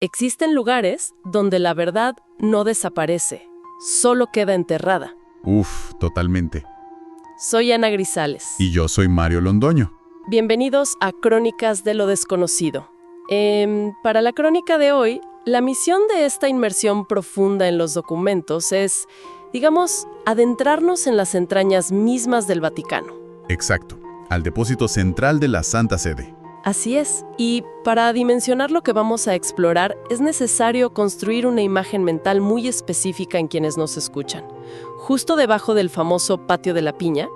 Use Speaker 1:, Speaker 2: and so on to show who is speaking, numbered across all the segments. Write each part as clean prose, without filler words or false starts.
Speaker 1: Existen lugares donde la verdad no desaparece, solo queda enterrada.
Speaker 2: Uf, totalmente.
Speaker 1: Soy Ana Grisales.
Speaker 2: Y yo soy Mario Londoño.
Speaker 1: Bienvenidos a Crónicas de lo Desconocido. Para la crónica de hoy, la misión de esta inmersión profunda en los documentos es, digamos, adentrarnos en las entrañas mismas del Vaticano.
Speaker 2: Exacto, al depósito central de la Santa Sede.
Speaker 1: Así es, y para dimensionar lo que vamos a explorar es necesario construir una imagen mental muy específica en quienes nos escuchan. Justo debajo del famoso Patio de la Piña.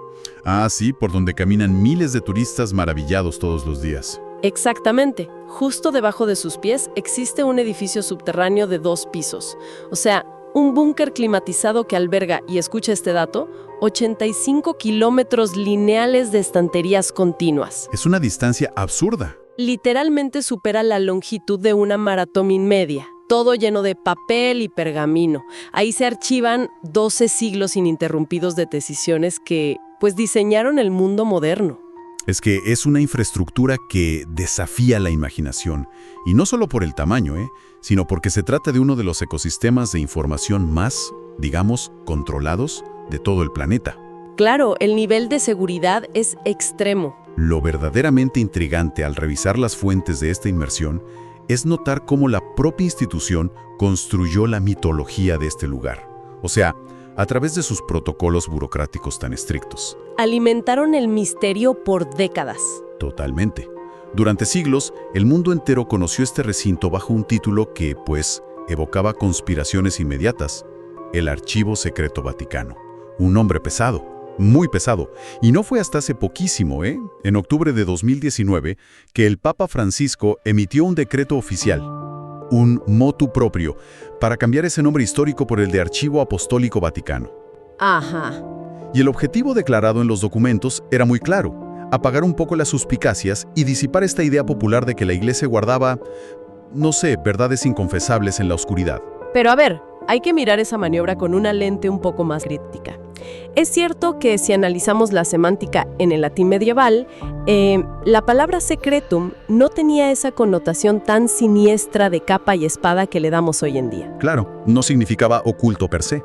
Speaker 2: Ah, sí, por donde caminan miles de turistas maravillados todos los días.
Speaker 1: Exactamente, justo debajo de sus pies existe un edificio subterráneo de 2 pisos. O sea, un búnker climatizado que alberga, y escucha este dato, 85 kilómetros lineales de estanterías continuas.
Speaker 2: Es una distancia absurda.
Speaker 1: Literalmente supera la longitud de una maratón media. Todo lleno de papel y pergamino. Ahí se archivan 12 siglos ininterrumpidos de decisiones que, pues, diseñaron el mundo moderno.
Speaker 2: Es que es una infraestructura que desafía la imaginación. Y no solo por el tamaño, sino porque se trata de uno de los ecosistemas de información más, digamos, controlados de todo el planeta.
Speaker 1: Claro, el nivel de seguridad es extremo.
Speaker 2: Lo verdaderamente intrigante al revisar las fuentes de esta inmersión es notar cómo la propia institución construyó la mitología de este lugar. O sea, a través de sus protocolos burocráticos tan estrictos.
Speaker 1: Alimentaron el misterio por décadas.
Speaker 2: Totalmente. Durante siglos, el mundo entero conoció este recinto bajo un título que, pues, evocaba conspiraciones inmediatas: el Archivo Secreto Vaticano. Un nombre pesado, muy pesado. Y no fue hasta hace poquísimo, en octubre de 2019, que el Papa Francisco emitió un decreto oficial, un motu proprio, para cambiar ese nombre histórico por el de Archivo Apostólico Vaticano.
Speaker 1: Ajá.
Speaker 2: Y el objetivo declarado en los documentos era muy claro: apagar un poco las suspicacias y disipar esta idea popular de que la Iglesia guardaba, no sé, verdades inconfesables en la oscuridad.
Speaker 1: Pero a ver, hay que mirar esa maniobra con una lente un poco más crítica. Es cierto que si analizamos la semántica en el latín medieval, la palabra secretum no tenía esa connotación tan siniestra de capa y espada que le damos hoy en día.
Speaker 2: Claro, no significaba oculto per se.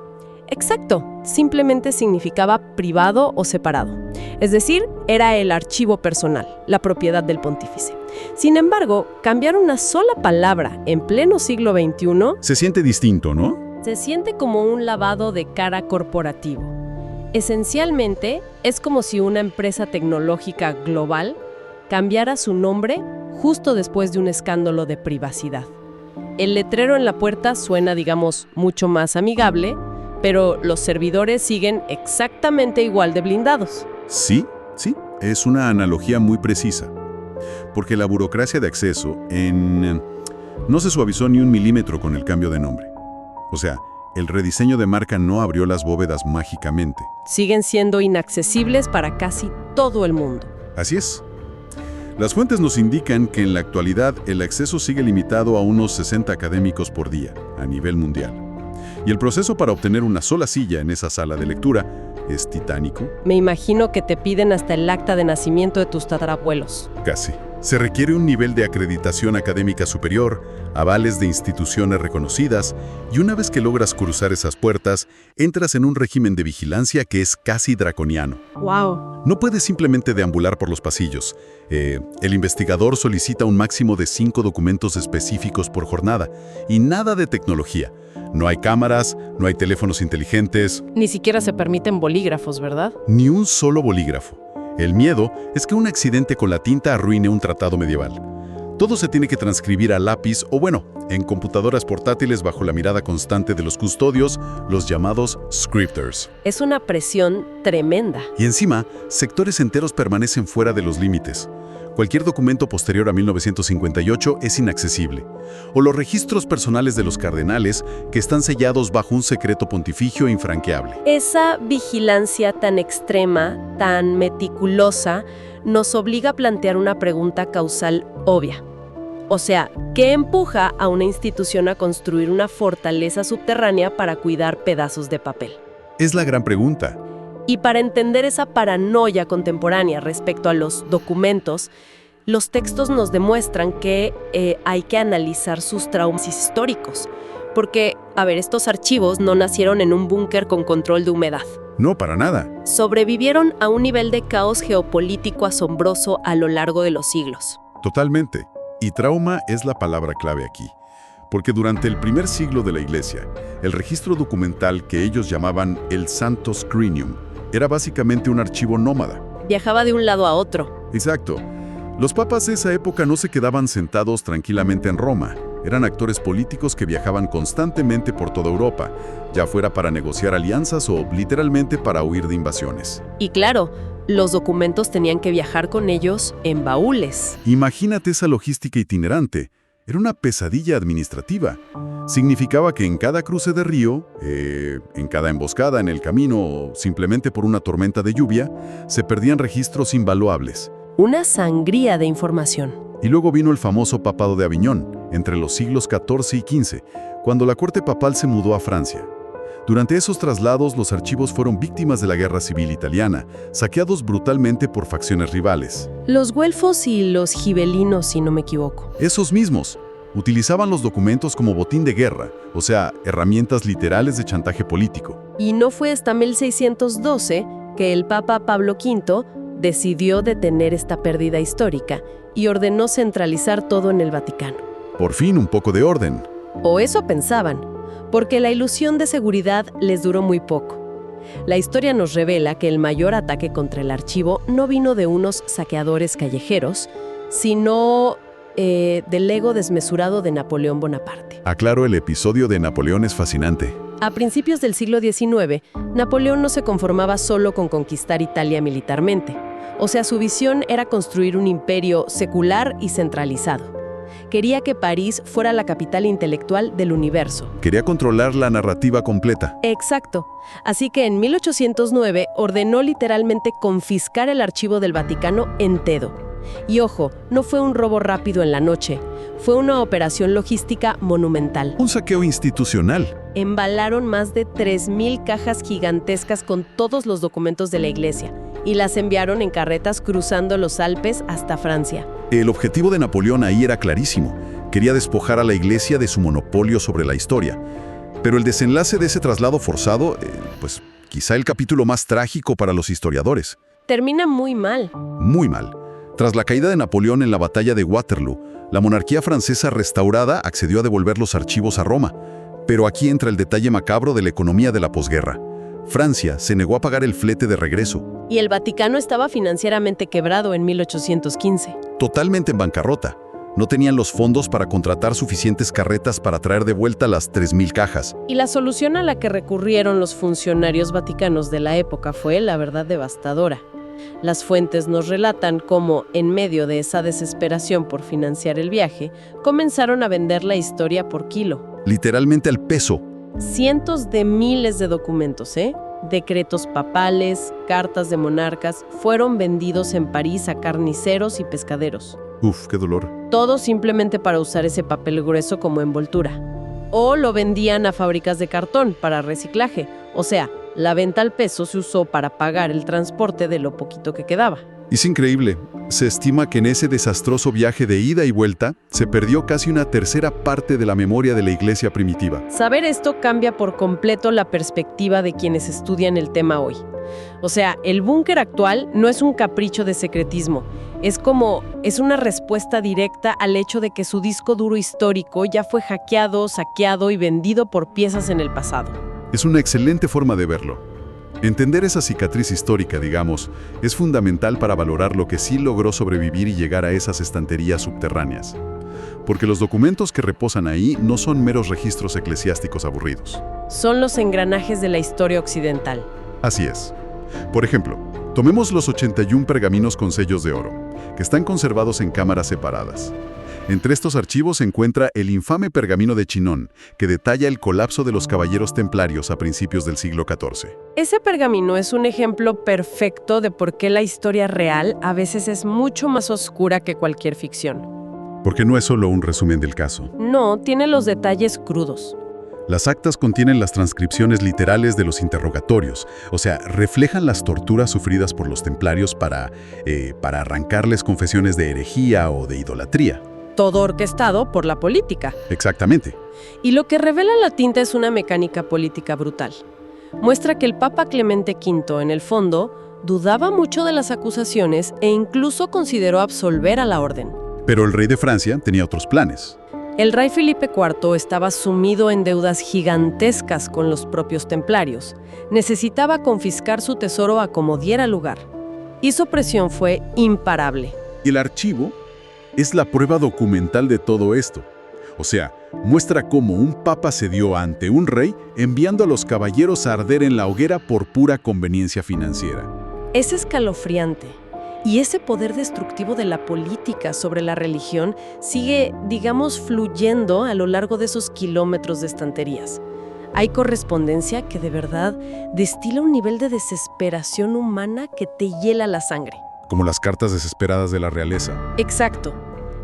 Speaker 1: Exacto, simplemente significaba privado o separado. Es decir, era el archivo personal, la propiedad del pontífice. Sin embargo, cambiar una sola palabra en pleno siglo XXI...
Speaker 2: Se siente distinto, ¿no?
Speaker 1: Se siente como un lavado de cara corporativo. Esencialmente, es como si una empresa tecnológica global cambiara su nombre justo después de un escándalo de privacidad. El letrero en la puerta suena, digamos, mucho más amigable, pero los servidores siguen exactamente igual de blindados.
Speaker 2: Sí, es una analogía muy precisa. Porque la burocracia de acceso no se suavizó ni un milímetro con el cambio de nombre. O sea, el rediseño de marca no abrió las bóvedas mágicamente.
Speaker 1: Siguen siendo inaccesibles para casi todo el mundo.
Speaker 2: Así es. Las fuentes nos indican que en la actualidad el acceso sigue limitado a unos 60 académicos por día, a nivel mundial. Y el proceso para obtener una sola silla en esa sala de lectura es titánico.
Speaker 1: Me imagino que te piden hasta el acta de nacimiento de tus tatarabuelos.
Speaker 2: Casi. Se requiere un nivel de acreditación académica superior, avales de instituciones reconocidas, y una vez que logras cruzar esas puertas, entras en un régimen de vigilancia que es casi draconiano.
Speaker 1: ¡Wow!
Speaker 2: No puedes simplemente deambular por los pasillos. El investigador solicita un máximo de 5 documentos específicos por jornada, y nada de tecnología. No hay cámaras, no hay teléfonos inteligentes.
Speaker 1: Ni siquiera se permiten bolígrafos, ¿verdad?
Speaker 2: Ni un solo bolígrafo. El miedo es que un accidente con la tinta arruine un tratado medieval. Todo se tiene que transcribir a lápiz o, bueno, en computadoras portátiles bajo la mirada constante de los custodios, los llamados scripters.
Speaker 1: Es una presión tremenda.
Speaker 2: Y encima, sectores enteros permanecen fuera de los límites. Cualquier documento posterior a 1958 es inaccesible. O los registros personales de los cardenales, que están sellados bajo un secreto pontificio infranqueable.
Speaker 1: Esa vigilancia tan extrema, tan meticulosa, nos obliga a plantear una pregunta causal obvia. O sea, ¿qué empuja a una institución a construir una fortaleza subterránea para cuidar pedazos de papel?
Speaker 2: Es la gran pregunta.
Speaker 1: Y para entender esa paranoia contemporánea respecto a los documentos, Los textos nos demuestran que hay que analizar sus traumas históricos, porque, a ver, estos archivos no nacieron en un búnker con control de humedad.
Speaker 2: No, para nada.
Speaker 1: Sobrevivieron a un nivel de caos geopolítico asombroso a lo largo de los siglos.
Speaker 2: Totalmente. Y trauma es la palabra clave aquí. Porque durante el primer siglo de la Iglesia, el registro documental que ellos llamaban el Santo Scrinium era básicamente un archivo nómada.
Speaker 1: Viajaba de un lado a otro.
Speaker 2: Exacto. Los papas de esa época no se quedaban sentados tranquilamente en Roma. Eran actores políticos que viajaban constantemente por toda Europa, ya fuera para negociar alianzas o literalmente para huir de invasiones.
Speaker 1: Y claro, los documentos tenían que viajar con ellos en baúles.
Speaker 2: Imagínate esa logística itinerante. Era una pesadilla administrativa. Significaba que en cada cruce de río, en cada emboscada en el camino o simplemente por una tormenta de lluvia, se perdían registros invaluables.
Speaker 1: Una sangría de información.
Speaker 2: Y luego vino el famoso papado de Aviñón, entre los siglos XIV y XV, cuando la corte papal se mudó a Francia. Durante esos traslados, los archivos fueron víctimas de la Guerra Civil Italiana, saqueados brutalmente por facciones rivales.
Speaker 1: Los güelfos y los gibelinos, si no me equivoco.
Speaker 2: Esos mismos utilizaban los documentos como botín de guerra, o sea, herramientas literales de chantaje político.
Speaker 1: Y no fue hasta 1612 que el Papa Pablo V decidió detener esta pérdida histórica y ordenó centralizar todo en el Vaticano.
Speaker 2: Por fin, un poco de orden.
Speaker 1: O eso pensaban, porque la ilusión de seguridad les duró muy poco. La historia nos revela que el mayor ataque contra el archivo no vino de unos saqueadores callejeros, sino del ego desmesurado de Napoleón Bonaparte.
Speaker 2: Aclaro, el episodio de Napoleón es fascinante.
Speaker 1: A principios del siglo XIX, Napoleón no se conformaba solo con conquistar Italia militarmente. O sea, su visión era construir un imperio secular y centralizado. Quería que París fuera la capital intelectual del universo.
Speaker 2: Quería controlar la narrativa completa.
Speaker 1: Exacto. Así que en 1809 ordenó literalmente confiscar el archivo del Vaticano entero. Y ojo, no fue un robo rápido en la noche. Fue una operación logística monumental.
Speaker 2: Un saqueo institucional.
Speaker 1: Embalaron más de 3,000 cajas gigantescas con todos los documentos de la iglesia y las enviaron en carretas cruzando los Alpes hasta Francia.
Speaker 2: El objetivo de Napoleón ahí era clarísimo. Quería despojar a la iglesia de su monopolio sobre la historia. Pero el desenlace de ese traslado forzado, pues quizá el capítulo más trágico para los historiadores.
Speaker 1: Termina muy mal.
Speaker 2: Muy mal. Tras la caída de Napoleón en la batalla de Waterloo, la monarquía francesa restaurada accedió a devolver los archivos a Roma. Pero aquí entra el detalle macabro de la economía de la posguerra. Francia se negó a pagar el flete de regreso.
Speaker 1: Y el Vaticano estaba financieramente quebrado en 1815.
Speaker 2: Totalmente en bancarrota. No tenían los fondos para contratar suficientes carretas para traer de vuelta las 3,000 cajas.
Speaker 1: Y la solución a la que recurrieron los funcionarios vaticanos de la época fue, la verdad, devastadora. Las fuentes nos relatan cómo, en medio de esa desesperación por financiar el viaje, comenzaron a vender la historia por kilo.
Speaker 2: Literalmente al peso.
Speaker 1: Cientos de miles de documentos, decretos papales, cartas de monarcas, fueron vendidos en París a carniceros y pescaderos.
Speaker 2: Uf, qué dolor.
Speaker 1: Todo simplemente para usar ese papel grueso como envoltura. O lo vendían a fábricas de cartón para reciclaje. O sea, la venta al peso se usó para pagar el transporte de lo poquito que quedaba.
Speaker 2: Es increíble. Se estima que en ese desastroso viaje de ida y vuelta se perdió casi una tercera parte de la memoria de la iglesia primitiva.
Speaker 1: Saber esto cambia por completo la perspectiva de quienes estudian el tema hoy. O sea, el búnker actual no es un capricho de secretismo. Es una respuesta directa al hecho de que su disco duro histórico ya fue hackeado, saqueado y vendido por piezas en el pasado.
Speaker 2: Es una excelente forma de verlo. Entender esa cicatriz histórica, digamos, es fundamental para valorar lo que sí logró sobrevivir y llegar a esas estanterías subterráneas. Porque los documentos que reposan ahí no son meros registros eclesiásticos aburridos.
Speaker 1: Son los engranajes de la historia occidental.
Speaker 2: Así es. Por ejemplo, tomemos los 81 pergaminos con sellos de oro, que están conservados en cámaras separadas. Entre estos archivos se encuentra el infame pergamino de Chinon, que detalla el colapso de los caballeros templarios a principios del siglo XIV.
Speaker 1: Ese pergamino es un ejemplo perfecto de por qué la historia real a veces es mucho más oscura que cualquier ficción.
Speaker 2: Porque no es solo un resumen del caso.
Speaker 1: No, tiene los detalles crudos.
Speaker 2: Las actas contienen las transcripciones literales de los interrogatorios, o sea, reflejan las torturas sufridas por los templarios para arrancarles confesiones de herejía o de idolatría.
Speaker 1: Todo orquestado por la política.
Speaker 2: Exactamente.
Speaker 1: Y lo que revela la tinta es una mecánica política brutal. Muestra que el Papa Clemente V, en el fondo, dudaba mucho de las acusaciones e incluso consideró absolver a la orden.
Speaker 2: Pero el rey de Francia tenía otros planes.
Speaker 1: El rey Felipe IV estaba sumido en deudas gigantescas con los propios templarios. Necesitaba confiscar su tesoro a como diera lugar. Y su presión fue imparable.
Speaker 2: Y el archivo es la prueba documental de todo esto. O sea, muestra cómo un papa cedió ante un rey enviando a los caballeros a arder en la hoguera por pura conveniencia financiera.
Speaker 1: Es escalofriante. Y ese poder destructivo de la política sobre la religión sigue, digamos, fluyendo a lo largo de esos kilómetros de estanterías. Hay correspondencia que de verdad destila un nivel de desesperación humana que te hiela la sangre.
Speaker 2: Como las cartas desesperadas de la realeza.
Speaker 1: Exacto.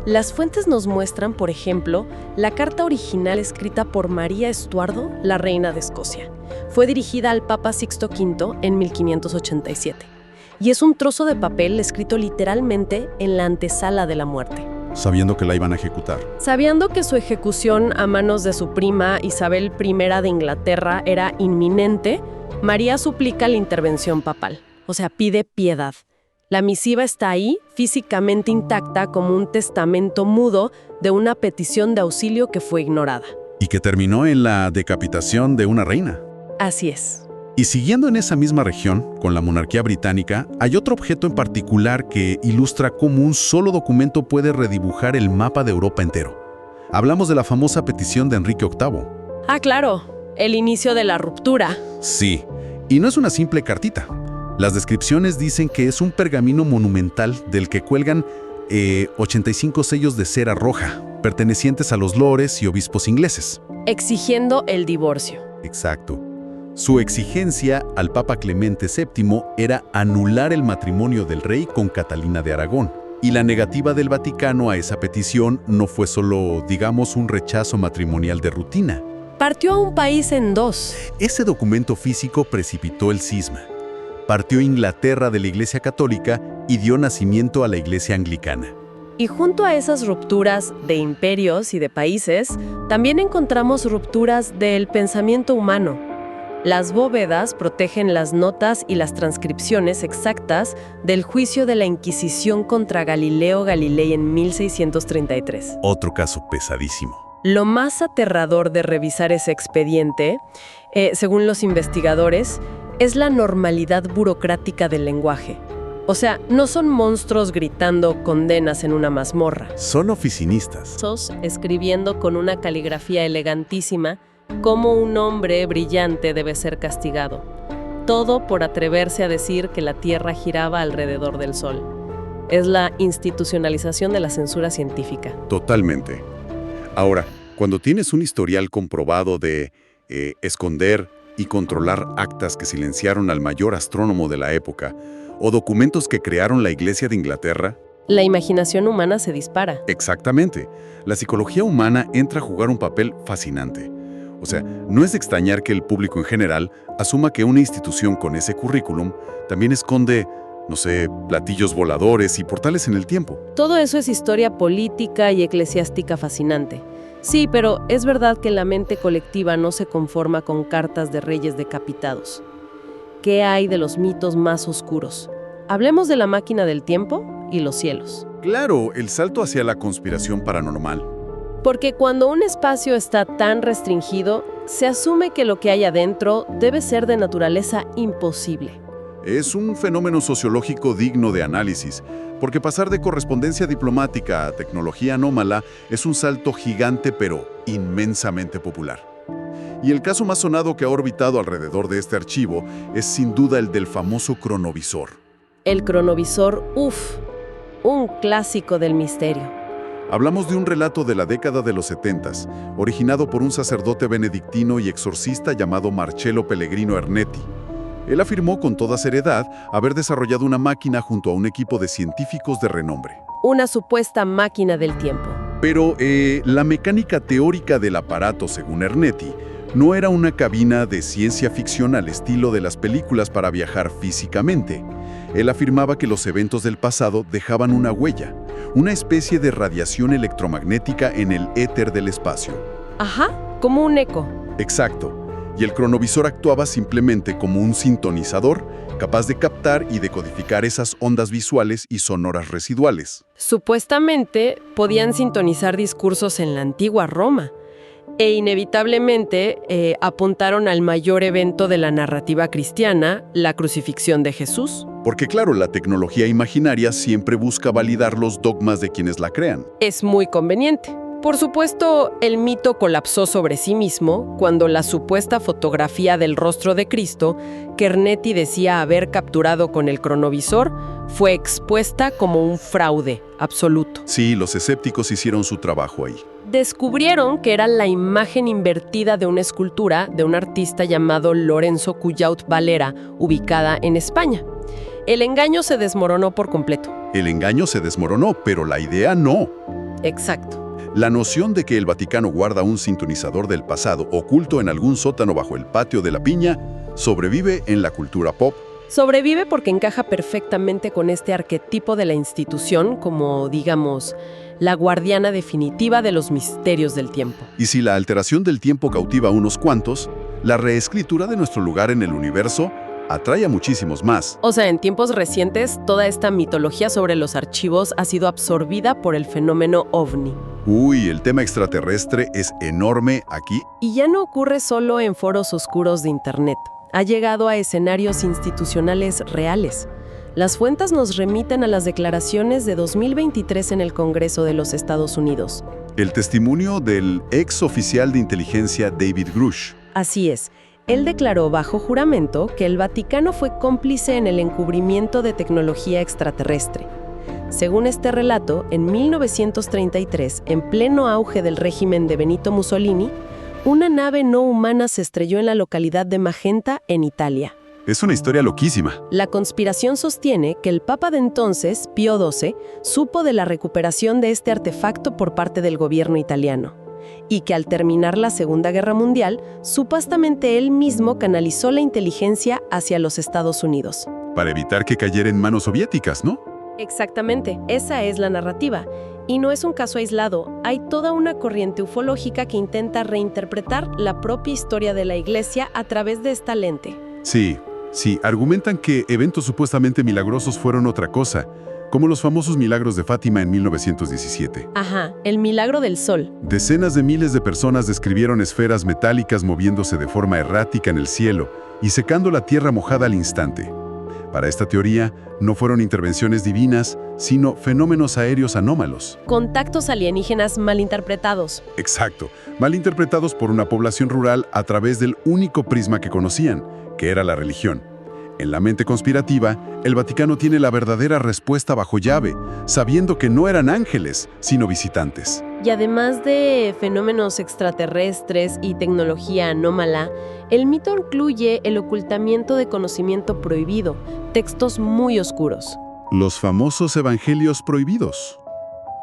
Speaker 1: Las fuentes nos muestran, por ejemplo, la carta original escrita por María Estuardo, la reina de Escocia. Fue dirigida al Papa Sixto V en 1587. Y es un trozo de papel escrito literalmente en la antesala de la muerte.
Speaker 2: Sabiendo que la iban a ejecutar.
Speaker 1: Sabiendo que su ejecución a manos de su prima Isabel I de Inglaterra era inminente, María suplica la intervención papal, o sea, pide piedad. La misiva está ahí, físicamente intacta, como un testamento mudo de una petición de auxilio que fue ignorada.
Speaker 2: Y que terminó en la decapitación de una reina.
Speaker 1: Así es.
Speaker 2: Y siguiendo en esa misma región, con la monarquía británica, hay otro objeto en particular que ilustra cómo un solo documento puede redibujar el mapa de Europa entero. Hablamos de la famosa petición de Enrique VIII.
Speaker 1: Ah, claro, el inicio de la ruptura.
Speaker 2: Sí, y no es una simple cartita. Las descripciones dicen que es un pergamino monumental del que cuelgan 85 sellos de cera roja, pertenecientes a los lores y obispos ingleses.
Speaker 1: Exigiendo el divorcio.
Speaker 2: Exacto. Su exigencia al Papa Clemente VII era anular el matrimonio del rey con Catalina de Aragón. Y la negativa del Vaticano a esa petición no fue solo, digamos, un rechazo matrimonial de rutina.
Speaker 1: Partió a un país en dos.
Speaker 2: Ese documento físico precipitó el cisma. Partió Inglaterra de la Iglesia Católica y dio nacimiento a la Iglesia Anglicana.
Speaker 1: Y junto a esas rupturas de imperios y de países, también encontramos rupturas del pensamiento humano. Las bóvedas protegen las notas y las transcripciones exactas del juicio de la Inquisición contra Galileo Galilei en 1633.
Speaker 2: Otro caso pesadísimo.
Speaker 1: Lo más aterrador de revisar ese expediente, según los investigadores, es la normalidad burocrática del lenguaje. O sea, no son monstruos gritando condenas en una mazmorra.
Speaker 2: Son oficinistas.
Speaker 1: Escribiendo con una caligrafía elegantísima cómo un hombre brillante debe ser castigado. Todo por atreverse a decir que la Tierra giraba alrededor del Sol. Es la institucionalización de la censura científica.
Speaker 2: Totalmente. Ahora, cuando tienes un historial comprobado de esconder y controlar actas que silenciaron al mayor astrónomo de la época, o documentos que crearon la Iglesia de Inglaterra,
Speaker 1: la imaginación humana se dispara.
Speaker 2: Exactamente. La psicología humana entra a jugar un papel fascinante. O sea, no es de extrañar que el público en general asuma que una institución con ese currículum también esconde, no sé, platillos voladores y portales en el tiempo.
Speaker 1: Todo eso es historia política y eclesiástica fascinante. Sí, pero es verdad que la mente colectiva no se conforma con cartas de reyes decapitados. ¿Qué hay de los mitos más oscuros? Hablemos de la máquina del tiempo y los cielos.
Speaker 2: Claro, el salto hacia la conspiración paranormal.
Speaker 1: Porque cuando un espacio está tan restringido, se asume que lo que hay adentro debe ser de naturaleza imposible.
Speaker 2: Es un fenómeno sociológico digno de análisis, porque pasar de correspondencia diplomática a tecnología anómala es un salto gigante pero inmensamente popular. Y el caso más sonado que ha orbitado alrededor de este archivo es sin duda el del famoso cronovisor.
Speaker 1: El cronovisor, un clásico del misterio.
Speaker 2: Hablamos de un relato de la década de los 70s, originado por un sacerdote benedictino y exorcista llamado Marcello Pellegrino Ernetti. Él afirmó con toda seriedad haber desarrollado una máquina junto a un equipo de científicos de renombre.
Speaker 1: Una supuesta máquina del tiempo.
Speaker 2: Pero la mecánica teórica del aparato, según Ernetti, No era una cabina de ciencia ficción al estilo de las películas para viajar físicamente. Él afirmaba que los eventos del pasado dejaban una huella, una especie de radiación electromagnética en el éter del espacio.
Speaker 1: Ajá, como un eco.
Speaker 2: Exacto. Y el cronovisor actuaba simplemente como un sintonizador capaz de captar y decodificar esas ondas visuales y sonoras residuales.
Speaker 1: Supuestamente podían sintonizar discursos en la antigua Roma e inevitablemente apuntaron al mayor evento de la narrativa cristiana, la crucifixión de Jesús.
Speaker 2: Porque claro, la tecnología imaginaria siempre busca validar los dogmas de quienes la crean.
Speaker 1: Es muy conveniente. Por supuesto, el mito colapsó sobre sí mismo cuando la supuesta fotografía del rostro de Cristo, que Ernetti decía haber capturado con el cronovisor, fue expuesta como un fraude absoluto.
Speaker 2: Sí, los escépticos hicieron su trabajo ahí.
Speaker 1: Descubrieron que era la imagen invertida de una escultura de un artista llamado Lorenzo Cullaut Valera, ubicada en España. El engaño se desmoronó por completo.
Speaker 2: El engaño se desmoronó, pero la idea no.
Speaker 1: Exacto.
Speaker 2: La noción de que el Vaticano guarda un sintonizador del pasado oculto en algún sótano bajo el patio de la Piña sobrevive en la cultura pop.
Speaker 1: Sobrevive porque encaja perfectamente con este arquetipo de la institución como, digamos, la guardiana definitiva de los misterios del tiempo.
Speaker 2: Y si la alteración del tiempo cautiva a unos cuantos, la reescritura de nuestro lugar en el universo atrae a muchísimos más.
Speaker 1: O sea, en tiempos recientes, toda esta mitología sobre los archivos ha sido absorbida por el fenómeno OVNI.
Speaker 2: Uy, el tema extraterrestre es enorme aquí.
Speaker 1: Y ya no ocurre solo en foros oscuros de Internet. Ha llegado a escenarios institucionales reales. Las fuentes nos remiten a las declaraciones de 2023 en el Congreso de los Estados Unidos.
Speaker 2: El testimonio del ex oficial de inteligencia David Grush.
Speaker 1: Así es. Él declaró bajo juramento que el Vaticano fue cómplice en el encubrimiento de tecnología extraterrestre. Según este relato, en 1933, en pleno auge del régimen de Benito Mussolini, una nave no humana se estrelló en la localidad de Magenta, en Italia.
Speaker 2: Es una historia loquísima.
Speaker 1: La conspiración sostiene que el Papa de entonces, Pío XII, supo de la recuperación de este artefacto por parte del gobierno italiano, y que al terminar la Segunda Guerra Mundial, supuestamente él mismo canalizó la inteligencia hacia los Estados Unidos.
Speaker 2: Para evitar que cayera en manos soviéticas, ¿no?
Speaker 1: Exactamente, esa es la narrativa. Y no es un caso aislado, hay toda una corriente ufológica que intenta reinterpretar la propia historia de la Iglesia a través de esta lente.
Speaker 2: Sí, argumentan que eventos supuestamente milagrosos fueron otra cosa, como los famosos milagros de Fátima en 1917.
Speaker 1: Ajá, el milagro del sol.
Speaker 2: Decenas de miles de personas describieron esferas metálicas moviéndose de forma errática en el cielo y secando la tierra mojada al instante. Para esta teoría, no fueron intervenciones divinas, sino fenómenos aéreos anómalos.
Speaker 1: Contactos alienígenas malinterpretados.
Speaker 2: Exacto, malinterpretados por una población rural a través del único prisma que conocían, que era la religión. En la mente conspirativa, el Vaticano tiene la verdadera respuesta bajo llave, sabiendo que no eran ángeles, sino visitantes.
Speaker 1: Y además de fenómenos extraterrestres y tecnología anómala, el mito incluye el ocultamiento de conocimiento prohibido, textos muy oscuros.
Speaker 2: Los famosos evangelios prohibidos.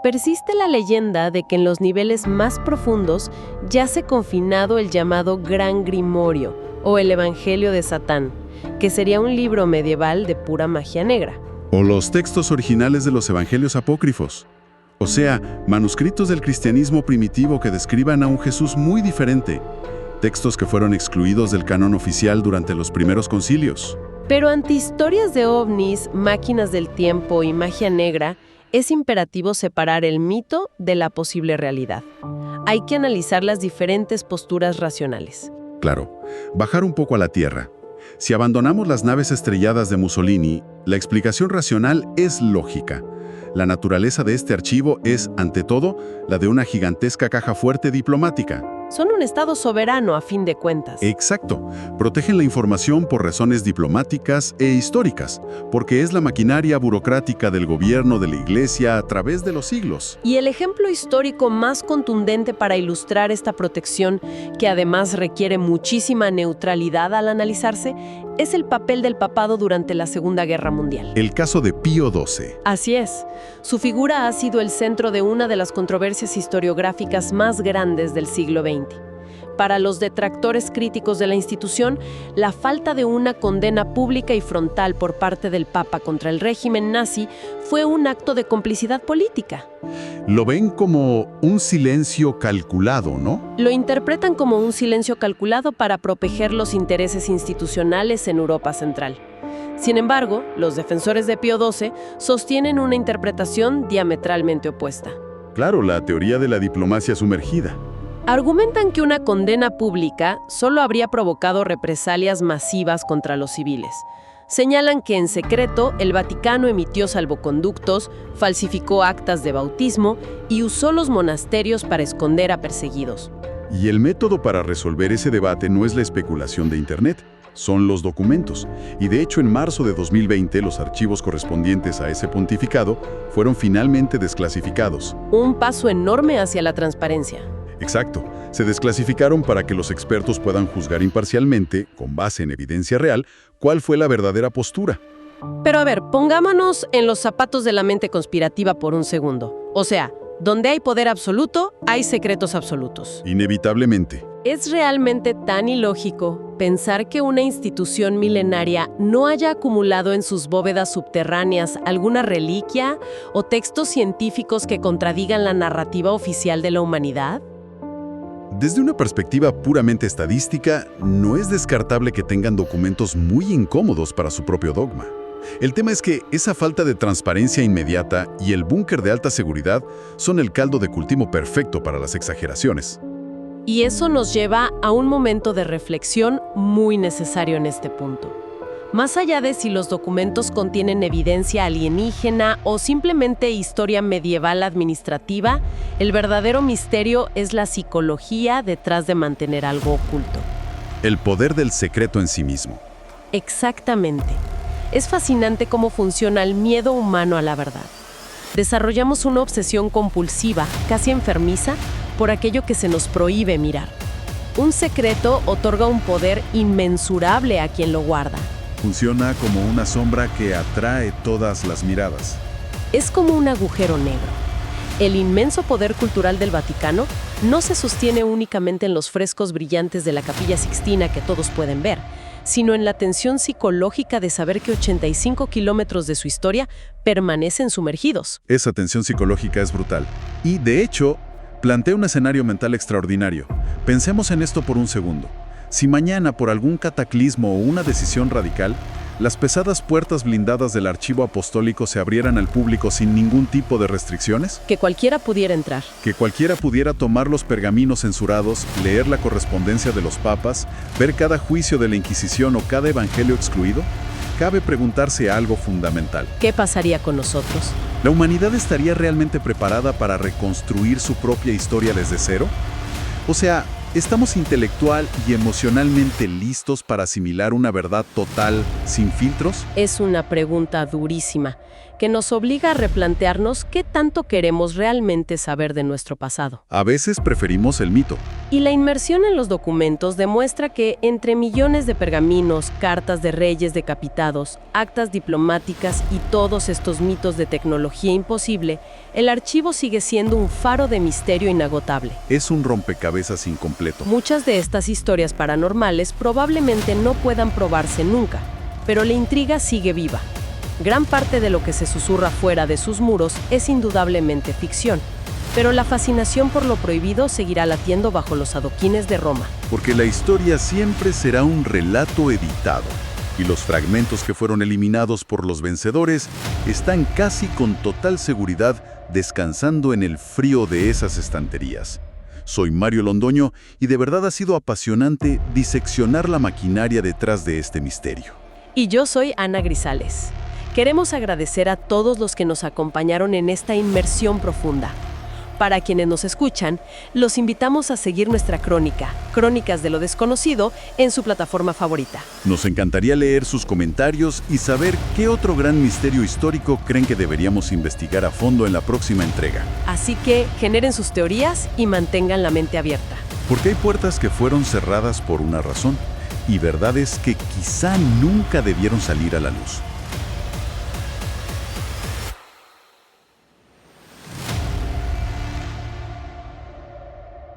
Speaker 1: Persiste la leyenda de que en los niveles más profundos yace confinado el llamado Gran Grimorio, o el Evangelio de Satán, que sería un libro medieval de pura magia negra.
Speaker 2: O los textos originales de los evangelios apócrifos. O sea, manuscritos del cristianismo primitivo que describan a un Jesús muy diferente. Textos que fueron excluidos del canon oficial durante los primeros concilios.
Speaker 1: Pero ante historias de ovnis, máquinas del tiempo y magia negra, es imperativo separar el mito de la posible realidad. Hay que analizar las diferentes posturas racionales.
Speaker 2: Claro, bajar un poco a la tierra. Si abandonamos las naves estrelladas de Mussolini, la explicación racional es lógica. La naturaleza de este archivo es, ante todo, la de una gigantesca caja fuerte diplomática.
Speaker 1: Son un estado soberano a fin de cuentas.
Speaker 2: Exacto. Protegen la información por razones diplomáticas e históricas, porque es la maquinaria burocrática del gobierno de la Iglesia a través de los siglos.
Speaker 1: Y el ejemplo histórico más contundente para ilustrar esta protección, que además requiere muchísima neutralidad al analizarse, es el papel del papado durante la Segunda Guerra Mundial.
Speaker 2: El caso de Pío XII.
Speaker 1: Así es. Su figura ha sido el centro de una de las controversias historiográficas más grandes del siglo XX. para los detractores críticos de la institución, la falta de una condena pública y frontal por parte del Papa contra el régimen nazi fue un acto de complicidad política.
Speaker 2: Lo ven como un silencio calculado, ¿no?
Speaker 1: Lo interpretan como un silencio calculado para proteger los intereses institucionales en Europa Central. Sin embargo, los defensores de Pío XII sostienen una interpretación diametralmente opuesta.
Speaker 2: Claro, la teoría de la diplomacia sumergida.
Speaker 1: Argumentan que una condena pública solo habría provocado represalias masivas contra los civiles. Señalan que en secreto el Vaticano emitió salvoconductos, falsificó actas de bautismo y usó los monasterios para esconder a perseguidos.
Speaker 2: Y el método para resolver ese debate no es la especulación de Internet, son los documentos. Y de hecho, en marzo de 2020, los archivos correspondientes a ese pontificado fueron finalmente desclasificados.
Speaker 1: Un paso enorme hacia la transparencia.
Speaker 2: Exacto. Se desclasificaron para que los expertos puedan juzgar imparcialmente, con base en evidencia real, cuál fue la verdadera postura.
Speaker 1: Pero a ver, pongámonos en los zapatos de la mente conspirativa por un segundo. O sea, donde hay poder absoluto, hay secretos absolutos.
Speaker 2: Inevitablemente.
Speaker 1: ¿Es realmente tan ilógico pensar que una institución milenaria no haya acumulado en sus bóvedas subterráneas alguna reliquia o textos científicos que contradigan la narrativa oficial de la humanidad?
Speaker 2: Desde una perspectiva puramente estadística, no es descartable que tengan documentos muy incómodos para su propio dogma. El tema es que esa falta de transparencia inmediata y el búnker de alta seguridad son el caldo de cultivo perfecto para las exageraciones.
Speaker 1: Y eso nos lleva a un momento de reflexión muy necesario en este punto. Más allá de si los documentos contienen evidencia alienígena o simplemente historia medieval administrativa, el verdadero misterio es la psicología detrás de mantener algo oculto.
Speaker 2: El poder del secreto en sí mismo.
Speaker 1: Exactamente. Es fascinante cómo funciona el miedo humano a la verdad. Desarrollamos una obsesión compulsiva, casi enfermiza, por aquello que se nos prohíbe mirar. Un secreto otorga un poder inmensurable a quien lo guarda.
Speaker 2: Funciona como una sombra que atrae todas las miradas.
Speaker 1: Es como un agujero negro. El inmenso poder cultural del Vaticano no se sostiene únicamente en los frescos brillantes de la Capilla Sixtina que todos pueden ver, sino en la tensión psicológica de saber que 85 kilómetros de su historia permanecen sumergidos.
Speaker 2: Esa tensión psicológica es brutal. Y, de hecho, plantea un escenario mental extraordinario. Pensemos en esto por un segundo. Si mañana, por algún cataclismo o una decisión radical, las pesadas puertas blindadas del archivo apostólico se abrieran al público sin ningún tipo de restricciones,
Speaker 1: Que cualquiera pudiera entrar.
Speaker 2: que cualquiera pudiera tomar los pergaminos censurados, leer la correspondencia de los papas, ver cada juicio de la Inquisición o cada evangelio excluido, cabe preguntarse algo fundamental.
Speaker 1: ¿Qué pasaría con nosotros?
Speaker 2: ¿La humanidad estaría realmente preparada para reconstruir su propia historia desde cero? O sea, ¿estamos intelectual y emocionalmente listos para asimilar una verdad total, sin filtros?
Speaker 1: Es una pregunta durísima, que nos obliga a replantearnos qué tanto queremos realmente saber de nuestro pasado.
Speaker 2: A veces preferimos el mito.
Speaker 1: Y la inmersión en los documentos demuestra que entre millones de pergaminos, cartas de reyes decapitados, actas diplomáticas y todos estos mitos de tecnología imposible, el archivo sigue siendo un faro de misterio inagotable.
Speaker 2: Es un rompecabezas incompleto.
Speaker 1: Muchas de estas historias paranormales probablemente no puedan probarse nunca, pero la intriga sigue viva. Gran parte de lo que se susurra fuera de sus muros es indudablemente ficción, pero la fascinación por lo prohibido seguirá latiendo bajo los adoquines de Roma.
Speaker 2: Porque la historia siempre será un relato editado, y los fragmentos que fueron eliminados por los vencedores están casi con total seguridad descansando en el frío de esas estanterías. Soy Mario Londoño y de verdad ha sido apasionante diseccionar la maquinaria detrás de este misterio.
Speaker 1: Y yo soy Ana Grisales. Queremos agradecer a todos los que nos acompañaron en esta inmersión profunda. Para quienes nos escuchan, los invitamos a seguir nuestra crónica, Crónicas de lo Desconocido, en su plataforma favorita.
Speaker 2: Nos encantaría leer sus comentarios y saber qué otro gran misterio histórico creen que deberíamos investigar a fondo en la próxima entrega.
Speaker 1: Así que generen sus teorías y mantengan la mente abierta.
Speaker 2: Porque hay puertas que fueron cerradas por una razón y verdades que quizá nunca debieron salir a la luz.